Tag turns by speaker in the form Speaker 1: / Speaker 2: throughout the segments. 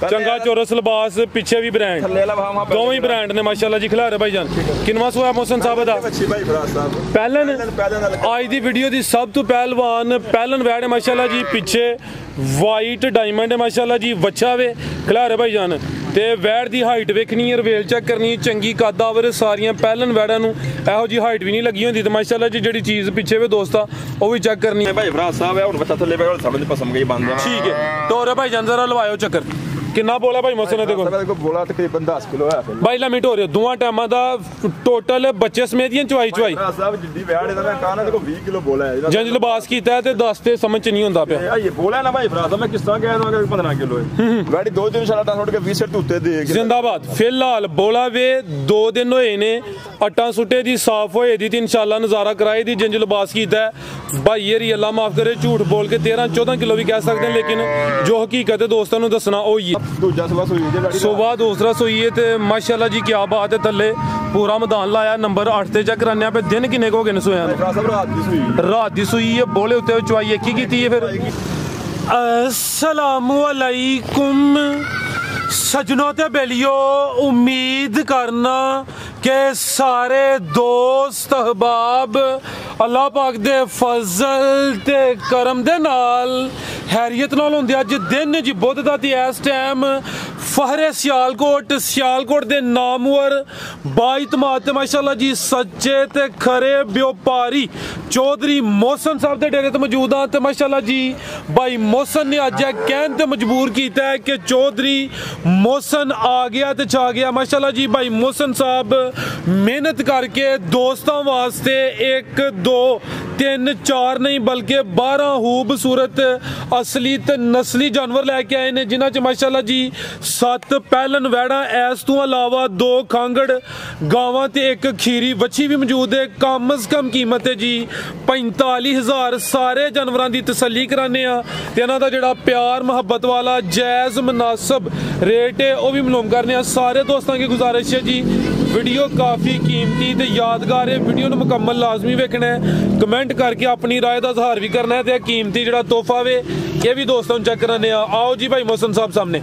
Speaker 1: चंगा चोरस लिबास पिछे भी ब्रांड दोवें ब्रांड ने माशाल्लाह जी। खिलारे भाईजान किनवा सोया मोहसन साहब दा पहलन आज दी वीडियो दी सब तो पहलवान पहलन वैड है माशाल्लाह जी। पिछे वाइट डायमंड है माशाल्लाह जी। वच्छा वे खिलारे भाईजान ते वैड दी हाइट वेखनी है, रवेल चेक करनी चंगी कदावर सारियां पहलन वैडां नूं एहो जी हाइट भी नहीं लगी होंदी ते माशाल्लाह जी जेहड़ी चीज़ पिछे वे दोस्ता वो भी चेक करनी है।
Speaker 2: भाई फराज साहब है हुण बच्चा थल्ले पे समझ पसंद गई बंद
Speaker 1: ठीक है। तो रे भाईजान जरा लवायो चक्कर कितना बोला भाई मोहसन दे
Speaker 2: को बोला तकरीबन 10 किलो है
Speaker 1: भाई लिमिट हो रही है दोवां टाइमां दा टोटल बच्चे समेत ही चवाई
Speaker 2: फराज साहब जिद्दी वैड है मैं कहा ना देखो 20 किलो बोला है
Speaker 1: जंज लिबास कीता है ते 10 ते समझ च नहीं हुंदा पिया
Speaker 2: ये बोला ना भाई फराज साहब मैं किस तरह कह दूंगा कि 15 किलो है वैड 2 दिन इंशाल्लाह छोड़ के 20 से उत्ते दे
Speaker 1: जिंदाबाद। फिलहाल बोला वे 2 दिन होए ने अट्टा सुटे दी साफ होए दी ते इंशाल्लाह नजारा कराई दी जंज लिबास कीता है भाई ये अल्लाह माफ करे झूठ बोल के 13-14 किलो भी कह सकते हैं लेकिन जो हकीकत है दोस्तों नूं दसना ओही है।
Speaker 2: दूजा
Speaker 1: सुबह दूसरा सोई है ते माशाल्लाह जी क्या बात है थल्ले पूरा मैदान लाया नंबर 8 ते चेक कराने पे दिन किन्ने को हो गए सोया रात दी सुई है बोले उत्ते चवाई एक ही कीती है फिर। अस्सलामु अलैकुम सजनों ते बेलियो उम्मीद करना के सारे दोस्त अहबाब अल्लाह पाक दे फजल ते करम दे नाल हैरियत नाल होंदे अज दिन जी बुध दा ते इस टाइम फहरे सियालकोट दे नामवर बाइतमाद ते माशाल्लाह जी सच्चे ते खरे व्यापारी चौधरी मोहसन साहब दे डेरे ते मौजूद हां ते माशाल्लाह जी भाई मोहसन ने अज कहन ते मजबूर कीता है कि चौधरी मोहसन आ गया ते छा गया माशाल्लाह जी। भाई मोहसन साहब मेहनत करके दोस्तों वास्ते 1 2 3 4 नहीं बल्कि 12 खूबसूरत असली ते नस्ली जानवर लैके आए ने जिन्हां च माशाल्लाह जी 7 पहलन वैड़ा इस तो अलावा 2 कांगड़ गावां ते 1 खीरी बच्ची भी मौजूद है। कम अज कम कीमत है जी 45,000 सारे जानवरां दी तसल्ली कराने ते इन्हां दा जेहड़ा प्यार मुहब्बत वाला जायज़ मुनासिब रेट है वो भी मालूम करने। सारे दोस्तों की गुजारिश है जी वीडियो काफ़ी कीमती ते यादगार है वीडियो नूं मुकम्मल लाजमी वेखना है कमेंट करके अपनी राय का इजहार भी करना है ते कीमती जिहड़ा तोहफा वे ये भी दोस्तों चेक कराने। आओ जी भाई मोहसन साहब सामने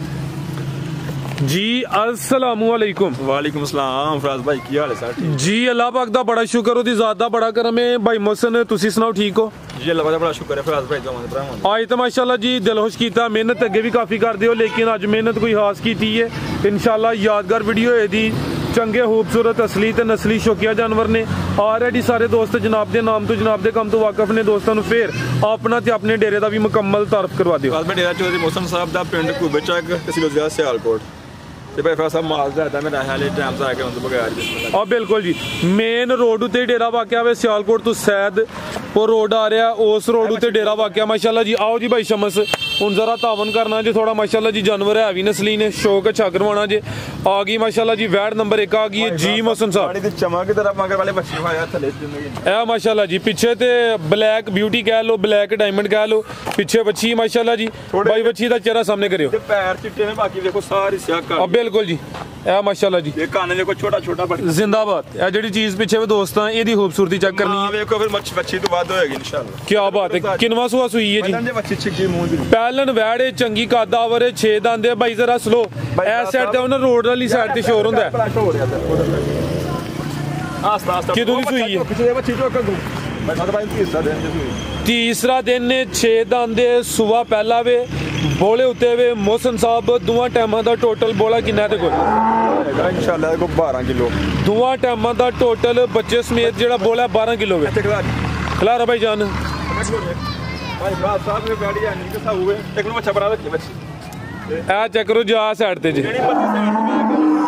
Speaker 1: जी। अस्सलामु अलैकुम।
Speaker 2: वालेकुम अस्सलाम फराज भाई की हाल है सर
Speaker 1: जी अल्लाह पाक दा बड़ा शुक्र ओदी ज़ात दा बड़ा करम है। भाई मोहसन तुसी सुनाओ ठीक हो
Speaker 2: जी अल्लाह का बड़ा शुक्र है फराज भाई जमाने
Speaker 1: आज तो माशाल्लाह जी दिलखुश कीता मेहनत अगे भी काफ़ी करदे हो लेकिन अज मेहनत कोई खास कीती है इंशाल्लाह यादगार वीडियो होए दी चंगे खूबसूरत असली ते नस्ली शौकिया जानवर ने ऑलरेडी सारे दोस्त जनाब के नाम तो जनाब के काम तो वाकफ ने दोस्तों को फिर अपना ते अपने डेरे का भी मुकम्मल तारफ करवा दियो।
Speaker 2: डेरा चौधरी मोहसन साहब का पिंड घूबे चक तहसील ज़िला सियालकोट ते भाई फराज साहब माल दा मेरा ख्याल है टाइम से आके उन बगैर
Speaker 1: और बिल्कुल जी मेन रोड उत्ते डेरा वाकया वे सियालकोट तो सैद वो रोड आ रहा उस रोड उत्ते डेरा वाकया माशाल्लाह जी। आओ जी भाई शमस हुन जरा तावन करना जी थोड़ा माशाल्लाह जी जानवर है भी नस्ली ने शौक अच्छा करवाना जी आ गई माशाल्लाह जी वैड नंबर 1 आ गई है जी मोहसन साहब
Speaker 2: चमक की तरफ मगर वाले बच्चे आया थले
Speaker 1: ए माशाल्लाह जी पीछे ते ब्लैक ब्यूटी कह लो ब्लैक डायमंड कह लो पीछे बच्ची माशाल्लाह जी भाई बच्ची दा चेहरा सामने करियो
Speaker 2: पैर चिट्टे ने बाकी देखो सारी स्याह का
Speaker 1: बिल्कुल जी ए माशाल्लाह जी
Speaker 2: ये कान देखो छोटा छोटा
Speaker 1: जिंदाबाद ए जेडी चीज पीछे वे दोस्तां एदी खूबसूरती चेक करनी है
Speaker 2: देखो फिर बच्ची तो बाद होएगी इंशाल्लाह
Speaker 1: क्या बात है किनवा सुआ सुई है जी
Speaker 2: बच्ची छिकी मुंह दी
Speaker 1: पहलन वैड़े चंगी कदावर 6 दंद है भाई जरा स्लो इस साइड ते उन्हें रोड वाली साइड ते शोर हुंदा है
Speaker 2: आस्ता आस्ता
Speaker 1: किदों दी सुई है
Speaker 2: पिछले बच्ची जो कर दूं
Speaker 1: तीसरा दिन ने 6 दंद सुबह पहला वे बोले उत्ते वे मोहसन साहब दोवां टाइमां दा टोटल बोला किन्ना ते कोई
Speaker 2: इंशाल्लाह को 12 किलो
Speaker 1: दोवां टाइमां दा टोटल बच्चे समेत जेड़ा बोला 12 किलो वे खिलारा भाई जान
Speaker 2: भाई फराज साहब ने गाड़ी आनी के साहब हुए एक नु अच्छा बना रखी बच्ची
Speaker 1: ए चेक करो जा साइड ते जी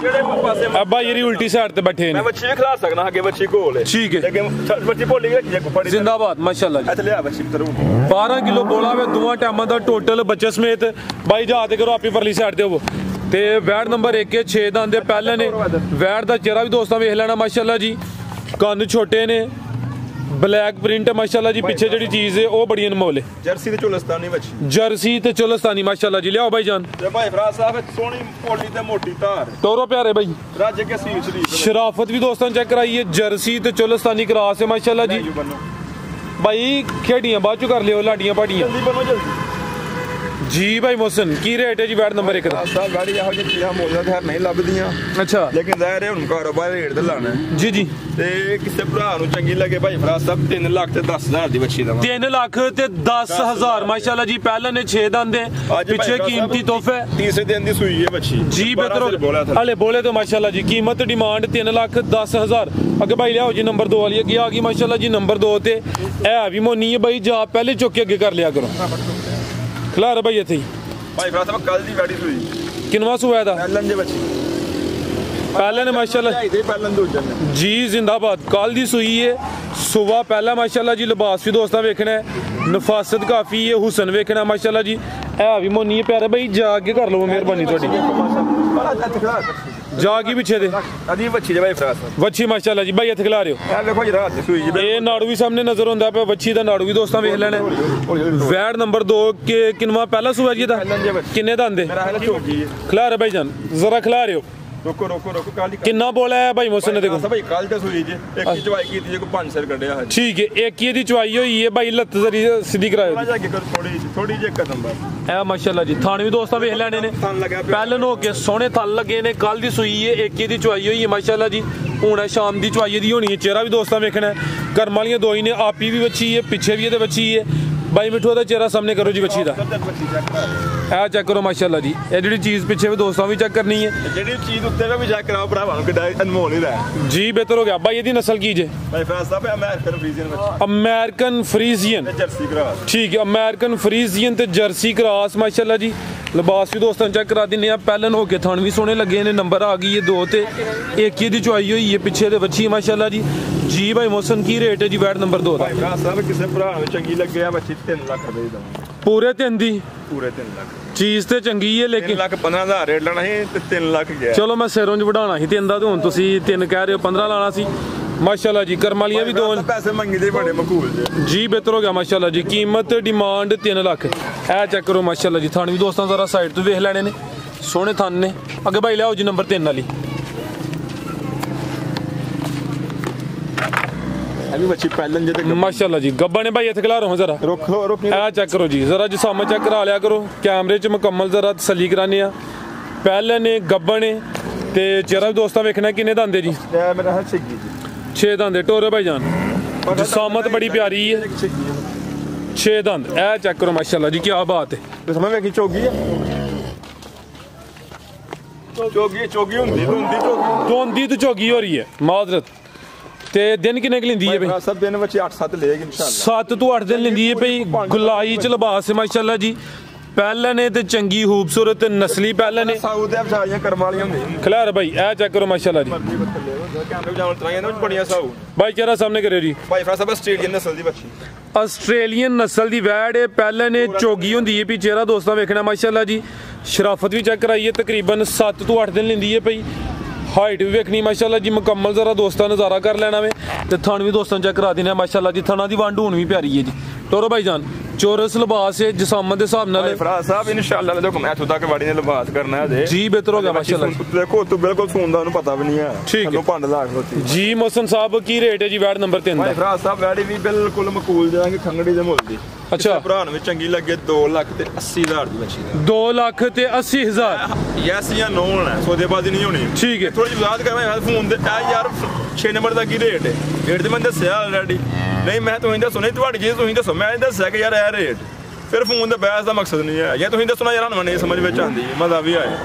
Speaker 2: जेड़े पासे
Speaker 1: अब ये उल्टी साइड ते बैठे
Speaker 2: मैं बच्ची खिला सकना आगे बच्ची गोल है
Speaker 1: ठीक है
Speaker 2: लेकिन बच्ची बोली गई है पड़ी
Speaker 1: जिंदाबाद माशाल्लाह जी
Speaker 2: अच्छा ले आ बच्ची तरु
Speaker 1: 12 किलो बोला वे दोवां टाइमां दा टोटल बच्चे समेत भाई जा ते करो आपी परली साइड ते हो ते वैड नंबर 1 के 6 दंद पहले ने वैड दा चेहरा भी दोस्तों वेख लेना माशाल्लाह जी कन्न छोटे ने ब्लैक प्रिंट माशाल्लाह जी पीछे जेडी चीज है वो बड़ी अनमोल है
Speaker 2: जर्सी ते चोलस्तानी बच्ची
Speaker 1: जर्सी ते चोलस्तानी माशाल्लाह जी ले आओ भाई जान
Speaker 2: ते भाई फराज साहब सोनी पोली ते मोटी तार
Speaker 1: टोरो प्यारे भाई
Speaker 2: राजे के सील शरीफ
Speaker 1: शराफत भी दोस्तों चेक कराई है जर्सी ते चोलस्तानी क्रॉस है माशाल्लाह जी भाई खेड़ियां बाद चो कर लियो लाडियां पाडियां जी भाई मोहसिन की रेट है जी वैट नंबर 1 ਦਾ
Speaker 2: ਸਾਹਿਬ ਗਾੜੀ ਇਹੋ ਜਿਹੀ ਚੀਜ਼ਾਂ ਮੌਜੂਦ ਹੈ ਨਹੀਂ ਲੱਭਦੀਆਂ
Speaker 1: ਅੱਛਾ
Speaker 2: ਲੇਕਿਨ ਜ਼ਾਹਿਰ ਹੈ ਹੁਣ ਕਾਰੋਬਾਰ ਰੇਟ ਤੇ ਲਾਣਾ
Speaker 1: ਜੀ ਜੀ
Speaker 2: ਤੇ ਕਿਸੇ ਭਰਾ ਨੂੰ ਚੰਗੀ ਲੱਗੇ ਭਾਈ ਫਰਾਜ਼ ਸਾਹਿਬ 3 ਲੱਖ ਤੇ 10,000 ਦੀ ਬੱਚੀ ਦਵਾਂ
Speaker 1: 3 ਲੱਖ ਤੇ 10,000 ਮਾਸ਼ਾਅੱਲਾ ਜੀ ਪਹਿਲਾਂ ਨੇ 6 ਦੰਦੇ ਪਿੱਛੇ ਕੀਮਤੀ ਤੋਹਫੇ
Speaker 2: ਤੀਸਰੇ ਦਿਨ ਦੀ ਸੂਈ ਹੈ ਬੱਚੀ
Speaker 1: जी बेहतर हले बोले तो माशाल्लाह जी कीमत डिमांड 3,10,000 अगे भाई लियाओ जी नंबर 2 वाली आ गई माशाल्लाह जी नंबर 2 ते है भी मोनी है भाई जा पहले चुक के अगे कर लिया करो खिलार भाई इथे
Speaker 2: भाई फराज साहब कल दी गाड़ी सूई
Speaker 1: किनवा सुआ था
Speaker 2: ਪਹਿਲਾਂ ਦੇ ਬੱਚੀ
Speaker 1: पहले ने माशाल्लाह
Speaker 2: ਪਹਿਲਾਂ ਦੂਜੇ ਨੇ
Speaker 1: जी जिंदाबाद कल दी सुई है सुबह पहला माशाल्लाह जी लिबास भी दोस्तां वेखना है नफासत काफी है हुसन वेखना माशाल्लाह जी है भी मोनी है प्यारे भाई जा के कर लो मेहरबानी थोड़ी जागी पिछे दे
Speaker 2: अदी बच्ची जे भाई फराज साहब
Speaker 1: वच्छी माशाल्लाह जी भाई इथे खिला रहे हो
Speaker 2: ਇਹ ਵੇਖੋ ਜੀ ਰਾਤ ਦੀ ਸੂਈ ਜੀ
Speaker 1: ਇਹ ਨਾੜੂ ਵੀ ਸਾਹਮਣੇ ਨਜ਼ਰ ਹੁੰਦਾ ਪਿਆ ਵੱਛੀ ਦਾ ਨਾੜੂ ਵੀ ਦੋਸਤਾਂ ਵੇਖ ਲੈਣੇ ਵੈੜ ਨੰਬਰ 2 ਕਿ ਕਿਨਵਾ ਪਹਿਲਾ ਸੂਆ ਜੀ ਦਾ ਕਿੰਨੇ ਦਾ ਆਂਦੇ
Speaker 2: ਮੇਰਾ ਹਾਲ ਚੋਗੀ
Speaker 1: ਖਿਲਾ ਰਹੇ ਭਾਈ ਜਾਨ ਜ਼ਰਾ ਖਿਲਾ ਰਹੇ ਹੋ
Speaker 2: ਰੁਕੋ ਰੁਕੋ ਰੁਕੋ ਕਾਲੀ
Speaker 1: ਕਿੰਨਾ ਬੋਲਾ ਹੈ ਭਾਈ ਮੋਹਸਿਨ ਨੇ ਦੇਖੋ
Speaker 2: ਭਾਈ ਕੱਲ ਤੇ ਸੂਈ ਜੀ ਇੱਕ ਹੀ ਚਵਾਈ ਕੀਤੀ ਜੇ ਕੋਈ 5 ਸਿਰ ਕੱਢਿਆ ਹੈ
Speaker 1: ਠੀਕ ਹੈ ਇੱਕ ਹੀ ਇਹਦੀ ਚਵਾਈ ਹੋਈ ਹੈ ਭਾਈ ਲੱਤ ਜ਼ਰੀ ਸਿੱਧੀ ਕਰਾਇਓ
Speaker 2: ਜਾ ਕੇ ਕਰ ਥੋੜੀ ਜਿਹੀ ਕਦਮ ਬਸ
Speaker 1: ਇਹ ਮਾਸ਼ਾਅੱਲਾ ਜੀ ਥਾਣ ਵੀ ਦੋਸਤਾਂ ਵੇਖ ਲੈਣੇ ਨੇ
Speaker 2: ਥਣ ਲੱਗਿਆ
Speaker 1: ਪਹਿਲਨ ਹੋ ਕੇ ਸੋਹਣੇ ਥਲ ਲੱਗੇ ਨੇ ਕੱਲ ਦੀ ਸੂਈ ਹੈ ਇੱਕ ਹੀ ਦੀ ਚਵਾਈ ਹੋਈ ਹੈ ਮਾਸ਼ਾਅੱਲਾ ਜੀ ਹੁਣ ਸ਼ਾਮ ਦੀ ਚਵਾਈ ਦੀ ਹੋਣੀ ਹੈ ਚਿਹਰਾ ਵੀ ਦੋਸਤਾਂ ਵੇਖਣਾ ਕਰਮ ਵਾਲੀਆਂ ਦੋ ਹੀ ਨੇ ਆਪੀ ਵੀ ਬੱਚੀ ਹੈ ਪਿੱਛੇ ਵੀ ਇਹਦੇ ਬੱਚੀ ਹੈ भाई मिठू ਦਾ ਚਿਹਰਾ ਸਾਹਮਣੇ ਕਰੋ ਜੀ ਬੱਚੀ ਦਾ ਇਹ ਚੈੱਕ ਕਰੋ ਮਾਸ਼ਾਅੱਲਾ ਜੀ ਇਹ ਜਿਹੜੀ ਚੀਜ਼ ਪਿੱਛੇ ਵੀ ਦੋਸਤਾਂ ਵੀ ਚੈੱਕ ਕਰਨੀ ਹੈ
Speaker 2: ਜਿਹੜੀ ਚੀਜ਼ ਉੱਤੇ ਵੀ ਚੈੱਕ ਕਰਾਓ ਭਰਾਵਾਂ ਨੂੰ ਕਿੱਡਾ ਅਨਮੋਲ ਹੀ ਰਿਹਾ
Speaker 1: ਜੀ ਬਿਹਤਰ ਹੋ ਗਿਆ ਭਾਈ ਇਹਦੀ ਨਸਲ ਕੀ ਜੇ
Speaker 2: ਭਾਈ ਫਰਾਜ਼ ਸਾਹਿਬ ਅਮਰੀਕਨ ਫਰੀਜ਼ੀਅਨ ਵਿੱਚ
Speaker 1: ਅਮਰੀਕਨ ਫਰੀਜ਼ੀਅਨ
Speaker 2: ਜਰਸੀ ਕਰਾਸ
Speaker 1: ਠੀਕ ਹੈ ਅਮਰੀਕਨ ਫਰੀਜ਼ੀਅਨ ਤੇ ਜਰਸੀ ਕਰਾਸ ਮਾਸ਼ਾਅੱਲਾ ਜੀ ਲਿਬਾਸ ਵੀ ਦੋਸਤਾਂ ਚੈੱਕ ਕਰਾ ਦਿੰਨੇ ਆ ਪਹਿਲਨ ਹੋ ਕੇ ਥਣ ਵੀ ਸੋਹਣੇ ਲੱਗੇ ਨੇ ਨੰਬਰ ਆ ਗਈ ਹੈ 2 ਤੇ ਇੱਕ ਹੀ ਦੀ ਚੁਆਈ ਹੋਈ ਹੈ ਪਿੱਛੇ ਦੇ ਬੱਚੀ ਮਾਸ਼ਾਅੱਲਾ ਜੀ ਭਾਈ ਮੋਹਸਿਨ ਕੀ ਰੇਟ ਹੈ ਜੀ ਵੈਟ ਨੰਬਰ 2 ਦਾ
Speaker 2: ਭਾਈ ਫਰਾਜ਼ ਸਾਹਿਬ ਕਿਸੇ ਭਰਾ ਨੂੰ ਚੰਗੀ ਲੱਗਿਆ ਬੱਚੀ 3 ਲੱਖ ਰੁਪਏ ਦੀ ਦਵਾਂ
Speaker 1: ਪੂਰੇ 3 ਦੀ
Speaker 2: ਪੂਰੇ 3 ਲੱਖ
Speaker 1: ਚੀਜ਼ ਤੇ ਚੰਗੀ ਹੈ ਲੇਕਿਨ
Speaker 2: 3,15,000 ਰੇਟ ਲੈਣਾ ਸੀ ਤੇ 3 ਲੱਖ ਗਿਆ
Speaker 1: ਚਲੋ ਮੈਂ ਸਿਰੋਂ ਚ ਵਧਾਉਣਾ ਸੀ 3 ਦਾ ਤੇ ਹੁਣ ਤੁਸੀਂ 3 ਕਹਿ ਰਹੇ ਹੋ 15 ਲਾਣਾ ਸੀ ਮਾਸ਼ਾਅੱਲਾ ਜੀ ਕਰਮ ਵਾਲੀਆਂ ਵੀ 2
Speaker 2: ਪੈਸੇ ਮੰਗਦੇ ਬੜੇ ਮਕਬੂਲ
Speaker 1: ਜੀ ਬਿਹਤਰ ਹੋ ਗਿਆ ਮਾਸ਼ਾਅੱਲਾ ਜੀ ਕੀਮਤ ਡਿਮਾਂਡ 3 ਲੱਖ ਇਹ ਚੈੱਕ ਕਰੋ ਮਾਸ਼ਾਅੱਲਾ ਜੀ ਥਣ ਵੀ ਦੋਸਤਾਂ ਜ਼ਰਾ ਸਾਈਡ ਤੋਂ ਵੇਖ ਲੈਣੇ ਨੇ ਸੋਹਣੇ ਥਣ ਨੇ ਅੱਗੇ ਭਾਈ ਲਿਆਓ ਜੀ ਨੰਬਰ 3 ਵਾਲੀ
Speaker 2: अभी बच्ची पहलन जे तक
Speaker 1: माशाल्लाह जी गब्बा ने भाई इथे खिला रहा हूं जरा
Speaker 2: रुक
Speaker 1: चेक करो जी जरा जिसामा चेक करा लिया करो कैमरे च मुकम्मल जरा तसल्ली कराने पहले ने गब्बा ने ते चेहरा भी दोस्तां वेखना किन्ने दंदे जी
Speaker 2: मेरा है
Speaker 1: 6 दंदे टोरे भाईजान जिसामत बड़ी प्यारी है 6 दंद ए चेक करो माशाल्लाह जी क्या बात है
Speaker 2: तो समझ में कि चोगी है चोगी हुंदी
Speaker 1: दोंदी तो चोगी हो रही है माजरत ਤੇ ਦਿਨ ਕਿੰਨੇ ਕ ਲੈਂਦੀ ਹੈ ਬਈ
Speaker 2: ਸਭ ਦਿਨ ਵਿੱਚ 8-7 ਲਏਗੀ ਇਨਸ਼ਾਅੱਲਾ
Speaker 1: 7 ਤੋਂ 8 ਦਿਨ ਲੈਂਦੀ ਹੈ ਬਈ ਗੁਲਾਈ ਚ ਲਿਬਾਸ ਹੈ ਮਾਸ਼ਾਅੱਲਾ ਜੀ ਪਹਿਲਾਂ ਨੇ ਤੇ ਚੰਗੀ ਖੂਬਸੂਰਤ ਨਸਲੀ ਪਹਿਲਾਂ ਨੇ
Speaker 2: ਸਾਊ ਦੇ ਵਿਚਾਰੀਆਂ ਕਰਮ ਵਾਲੀਆਂ ਹੁੰਦੀਆਂ
Speaker 1: ਖਿਲਾਰ ਭਾਈ ਇਹ ਚੈੱਕ ਕਰੋ ਮਾਸ਼ਾਅੱਲਾ ਜੀ
Speaker 2: ਕੈਮਰੇ ਜਾਣ ਤਰਾਈਆਂ ਨੇ ਬੜੀਆਂ ਸਾਊ
Speaker 1: ਭਾਈ ਚਿਹਰਾ ਸਾਹਮਣੇ ਕਰਿਓ ਜੀ
Speaker 2: ਭਾਈ ਫਰਾਜ਼ ਸਾਹਿਬ ਆਸਟ੍ਰੇਲੀਅਨ ਨਸਲ ਦੀ ਬੱਚੀ
Speaker 1: ਆਸਟ੍ਰੇਲੀਅਨ ਨਸਲ ਦੀ ਵੈੜ ਹੈ ਪਹਿਲਾਂ ਨੇ ਚੋਗੀ ਹੁੰਦੀ ਹੈ ਵੀ ਚਿਹਰਾ ਦੋਸਤਾਂ ਵੇਖਣਾ ਮਾਸ਼ਾਅੱਲਾ ਜੀ ਸ਼ਰਾਫਤ ਵੀ ਚੈੱਕ ਕਰਾਈਏ ਤਕਰੀਬਨ 7 ਤੋਂ 8 ਦਿਨ ਲੈਂਦੀ ਹੈ ਭਾਈ ਹਾਈਟ ਵੀ ਵੇਖਣੀ ਮਾਸ਼ਾਅੱਲਾ ਜੀ ਮੁਕੰਮਲ ਜ਼ਰਾ ਦੋਸਤਾਂ ਨਜ਼ਾਰਾ ਕਰ ਲੈਣਾ ਵੇ ਤੇ ਥਣ ਵੀ ਦੋਸਤਾਂ ਚੈੱਕ ਕਰਾ ਦੇਣਾ ਮਾਸ਼ਾਅੱਲਾ ਜੀ ਥਣਾ ਦੀ ਵੰਡ ਹੁਣ ਵੀ ਪਿਆਰੀ ਹੈ ਜੀ ਟੋਰੋ ਭਾਈਜਾਨ ਚੋਰਸ ਲਿਬਾਸ ਹੈ ਜਿਸਾਮਤ ਦੇ ਹਿਸਾਬ ਨਾਲ
Speaker 2: ਫਰਾਜ਼ ਸਾਹਿਬ ਇਨਸ਼ਾਅੱਲਾ ਦੇਖੋ ਮੈਂ ਇੱਥੋਂ ਤੱਕ ਵਾੜੀ ਨੇ ਲਿਬਾਸ ਕਰਨਾ ਹੈ
Speaker 1: ਜੀ ਬਿਹਤਰ ਹੋ ਗਿਆ ਮਾਸ਼ਾਅੱਲਾ
Speaker 2: ਦੇਖੋ ਤੂੰ ਬਿਲਕੁਲ ਸੁਣਦਾ ਉਹਨੂੰ ਪਤਾ ਵੀ ਨਹੀਂ ਹੈ
Speaker 1: ਤੁਹਾਨੂੰ
Speaker 2: 5 ਲੱਖ ਹੋਤੀ
Speaker 1: ਜੀ ਮੋਹਸਿਨ ਸਾਹਿਬ ਕੀ ਰੇਟ ਹੈ ਜੀ ਵੈੜ ਨੰਬਰ 3 ਦਾ
Speaker 2: ਫਰਾਜ਼ ਸਾਹਿਬ ਵਾੜੀ ਵੀ ਬਿਲਕੁਲ ਮਕੂਲ ਜਾਵਾਂਗੇ ਖੰਗੜੀ ਦੇ ਮੁੱਲ ਦੀ
Speaker 1: ਅੱਛਾ
Speaker 2: ਭਰਾ ਨੂੰ ਵੀ ਚੰਗੀ ਲੱਗੇ 2 ਲੱਖ ਤੇ 80,000 ਦੀ ਬੱਚੀ ਦਾ
Speaker 1: 2 ਲੱਖ ਤੇ 80,000
Speaker 2: ਯੈਸ ਜਾਂ ਨੋ ਹੋਣਾ ਸੌਦੇਬਾਜ਼ੀ ਨਹੀਂ ਹੋਣੀ
Speaker 1: ਠੀਕ ਹੈ
Speaker 2: ਥੋੜੀ ਜਿਹੀ ਯਾਦ ਕਰ ਮੈਂ ਫੋਨ ਤੇ ਆ ਯਾਰ 6 ਨੰਬਰ ਦਾ ਕੀ ਰੇਟ ਹੈ ਰੇਟ ਤੇ ਮੈਂ ਦੱਸਿਆ ਆਲਰੇਡੀ ਨਹੀਂ ਮੈਂ ਤੁਸੀਂ ਦੱਸੋ ਨਹੀਂ ਤੁਹਾਡੀ ਚੀਜ਼ ਤੁਸੀਂ ਦੱਸੋ ਮੈਂ ਦੱਸਿਆ ਕਿ ਯਾਰ ਇਹ ਰੇਟ ਫਿਰ ਫੋਨ ਦੇ ਬਹਿਸ ਦਾ ਮਕਸਦ ਨਹੀਂ ਹੈ ਜਾਂ ਤੁਸੀਂ ਦੱਸਣਾ ਯਾਰ ਮੈਨੂੰ ਸਮਝ ਵਿੱਚ ਆਉਂਦੀ ਹੈ ਮਜ਼ਾ ਵੀ ਆਇਆ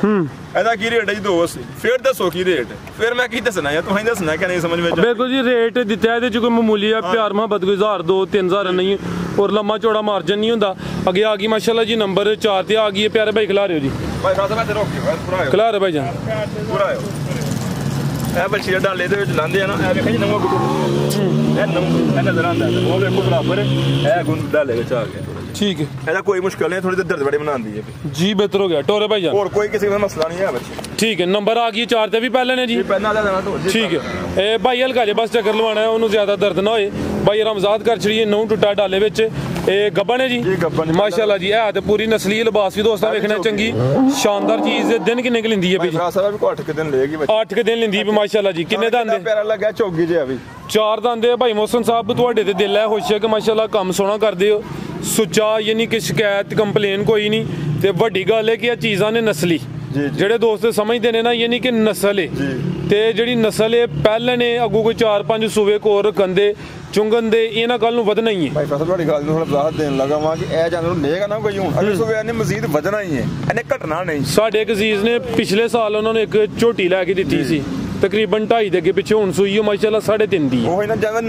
Speaker 2: ਇਹਦਾ ਕੀ ਰੇਟ ਹੈ ਜੀ 280 ਫਿਰ ਦੱਸੋ ਕੀ ਰੇਟ ਫਿਰ ਮੈਂ ਕੀ ਦੱਸਣਾ ਯਾਰ ਤੁਸੀਂ ਦੱਸਣਾ ਕਿ ਨਹੀਂ ਸਮਝ ਵਿੱਚ
Speaker 1: ਬਿਲਕੁਲ ਜੀ ਰੇਟ ਦਿੱਤਾ ਇਹਦੇ ਚ ਕੋਈ ਮਾਮੂਲੀ ਆ ਪਿਆਰ ਮੁਹੱਬਤ ਕੋਈ 1000 2 3000 ਨਹੀਂ ਔਰ ਲੰਮਾ ਚੌੜਾ ਮਾਰਜਨ ਨਹੀਂ ਹੁੰਦਾ ਅੱਗੇ ਆ ਗਈ ਮਾਸ਼ਾਅੱਲਾ ਜੀ ਨੰਬਰ 4 ਤੇ ਆ ਗਈ ਹੈ ਪਿਆਰੇ ਭਾਈ ਖਿਲਾ ਰਹੇ ਹੋ ਜੀ
Speaker 2: ਭਾਈ ਫਾਜ਼ਾ ਮੈਂ ਤੇ ਰੋਕ ਕੇ ਪੂਰਾ ਆਇਓ
Speaker 1: ਖਿਲਾ ਰਹੇ ਭਾਈ ਜਾਨ
Speaker 2: ਪੂਰਾ ਆਇਓ ਇਹ ਬੱਚੀ ਦਾ ਡਾਲੇ ਦੇ ਵਿੱਚ ਲਾਂਦੇ ਆ ਨਾ ਇਹ ਵੇਖਿਆ ਜੀ ਨਵਾਂ ਗੁੱਟ ਇਹ ਨਜ਼ਰ ਆਉਂਦਾ ਉਹ ਵੇਖੋ ਬਰਾਬਰ ਇਹ ਗੁੰਦ ਡਾਲੇ ਵਿੱਚ ਆ ਗਿਆ
Speaker 1: ਠੀਕ ਹੈ
Speaker 2: ਇਹਦਾ ਕੋਈ ਮੁਸ਼ਕਲ ਨਹੀਂ ਥੋੜੀ ਦਰਦ ਬੜੇ ਬਣਾਉਂਦੀ ਹੈ
Speaker 1: ਜੀ ਬਿਹਤਰ ਹੋ ਗਿਆ ਟੋਰੇ ਭਾਈ ਜਾਨ
Speaker 2: ਹੋਰ ਕੋਈ ਕਿਸੇ ਦਾ ਮਸਲਾ ਨਹੀਂ ਹੈ ਬੱਚੀ
Speaker 1: ਠੀਕ ਹੈ ਨੰਬਰ ਆ ਗਈ 4 ਤੇ ਵੀ ਪਹਿਲੇ ਨੇ ਜੀ
Speaker 2: ਪਹਿਲਾਂ ਦਾ ਦੇਣਾ ਤੋਂ
Speaker 1: ਠੀਕ ਹੈ ਇਹ ਭਾਈ ਹਲਕਾ ਜੇ ਬਸ ਚੱਕਰ ਲਵਾਣਾ ਹੈ ਉਹਨੂੰ ਜ਼ਿਆਦਾ ਦਰਦ ਨਾ ਹੋਏ ਭਾਈ ਰਮਜ਼ਾਦ ਕਰ ਛੜੀਏ ਨੌ ਟੁੱਟਾ ਡਾਲੇ ਵਿੱਚ ਇਹ ਗੱਬਣ ਹੈ ਜੀ ਮਾਸ਼ਾਅੱਲਾ ਜੀ ਇਹ ਤੇ ਪੂਰੀ ਨਸਲੀ ਲਿਬਾਸ ਵੀ ਦੋਸਤਾਂ ਵੇਖਣਾ ਚੰਗੀ ਸ਼ਾਨਦਾਰ ਚੀਜ਼ ਦੇ ਦਿਨ ਕਿੰਨੇ ਕ ਲੈਂਦੀ ਹੈ ਭਾਈ
Speaker 2: ਫਰਾਜ਼ ਸਾਹਿਬ ਵੀ 8 ਦਿਨ ਲਏਗੀ ਬੱਚੀ
Speaker 1: 8 ਦਿਨ ਲੈਂਦੀ ਹੈ ਮਾਸ਼ਾਅੱਲਾ ਜੀ ਕਿੰਨੇ ਦੰਦੇ
Speaker 2: ਪਿਆਰਾ ਲੱਗਾ ਚੌਗੀ ਜਿਹਾ ਵੀ
Speaker 1: 4 ਦੰਦੇ ਭਾਈ ਮੋਹਸਿਨ ਸਾਹਿਬ ਤੁਹਾਡੇ ਤੇ ਦਿਲ ਹੈ ਖੁਸ਼ ਹੈ ਕਿ ਮਾਸ਼ਾਅੱਲਾ ਕੰਮ ਸੋਹਣਾ ਕਰਦੇ ਹੋ ਸੁੱਚਾ ਯਾਨੀ ਕਿ ਸ਼ਿਕਾਇਤ ਕੰਪਲੇਨ ਕੋਈ ਨਹੀਂ ਤੇ ਵੱਡੀ ਗੱਲ ਹੈ ਕਿ ਇਹ ਚੀਜ਼ਾਂ ਨੇ ਨਸਲੀ ਜਿਹੜੇ ਦੋਸਤ ਸਮਝਦੇ ਨੇ ਨਾ ਯਾਨੀ ਕਿ ਨਸਲ ਹੈ ਤੇ ਜਿਹੜੀ ਨਸਲ ਹੈ ਪਹਿਲੇ ਨੇ ਅੱਗੋਂ ਕੋਈ 4-5 ਸੂਵੇ ਕੋਰ ਰੱਖਣ ਦੇ ਚੁੰਗਣ ਦੇ ਇਹਨਾਂ ਗੱਲ ਨੂੰ ਵਧਣਾ ਹੀ ਹੈ
Speaker 2: ਭਾਈ ਫਸਲ ਤੁਹਾਡੀ ਗੱਲ ਨੂੰ ਥੋੜਾ ਵਜ਼ਾਹਤ ਦੇਣ ਲੱਗਾ ਵਾਂ ਕਿ ਇਹ ਜਾਨਵਰ ਨੂੰ ਲਏਗਾ ਨਾ ਕੋਈ ਹੁਣ ਅਗਲੇ ਸੂਵੇ ਨੇ ਮਜ਼ੀਦ ਵਧਣਾ ਹੀ ਹੈ ਇਹਨੇ ਘਟਣਾ ਨਹੀਂ ਸਾਡੇ
Speaker 1: ਇੱਕ ਅਜ਼ੀਜ਼ ਨੇ ਪਿਛਲੇ ਸਾਲ ਉਹਨਾਂ ਨੂੰ ਇੱਕ ਝੋਟੀ ਲੈ ਕੇ ਦਿੱਤੀ ਸੀ ਤਕਰੀਬਨ 2.5 ਦੇ ਅੱਗੇ ਪਿੱਛੇ ਹੁਣ ਸੂਈ ਮਾਸ਼ਾਅੱਲਾ 3.5 ਦੀ
Speaker 2: ਉਹ ਇਹਨਾਂ ਜਿਵੇਂ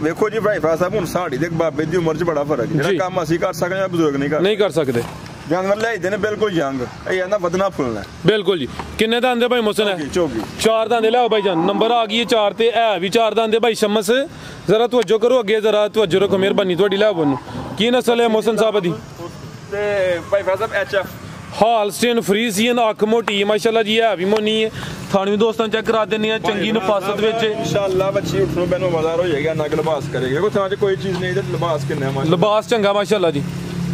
Speaker 2: ਵੇਖੋ ਜੀ ਭਾਈ ਫਾਸਾ ਸਾਹਿਬ ਹੁਣ ਸਾਡੀ ਤੇ ਬਾਬੇ ਦੀ ਉਮਰ 'ਚ ਬੜਾ ਫਰਕ ਹੈ ਜਿਹੜਾ ਕੰਮ ਅਸੀਂ ਕਰ ਸਕਦੇ ਹਾਂ ਬਜ਼ੁਰਗ ਨਹੀਂ ਕਰ ਸਕਦੇ जानवर ले बिल्कुल जंग वधना फुलना
Speaker 1: बिल्कुल जी किन्ने दांदे भाई मोहसिन है 4 दांदे ले भाई जान नंबर आ गई है 4 ते है भी 4 दांदे भाई शमस जरा तवज्जो करो अगे जरा तवज्जो रखो मेहरबानी थोड़ी ले बनो की नस्ल है मोहसिन साहब दी
Speaker 2: ते भाई फैसल एचएफ
Speaker 1: हालस्टेन फ्रीजियन अख मोटी माशाल्लाह जी है भी मोनी है थाने भी दोस्तों चेक करा देनी है चंगी नफासत विच
Speaker 2: इंशाल्लाह बच्ची उठनो बैनो बाजार हो जाएगा ना लिबास करेगा कोई थां कोई चीज नहीं ते लिबास किन्ने है
Speaker 1: लिबास चंगा माशाल्लाह जी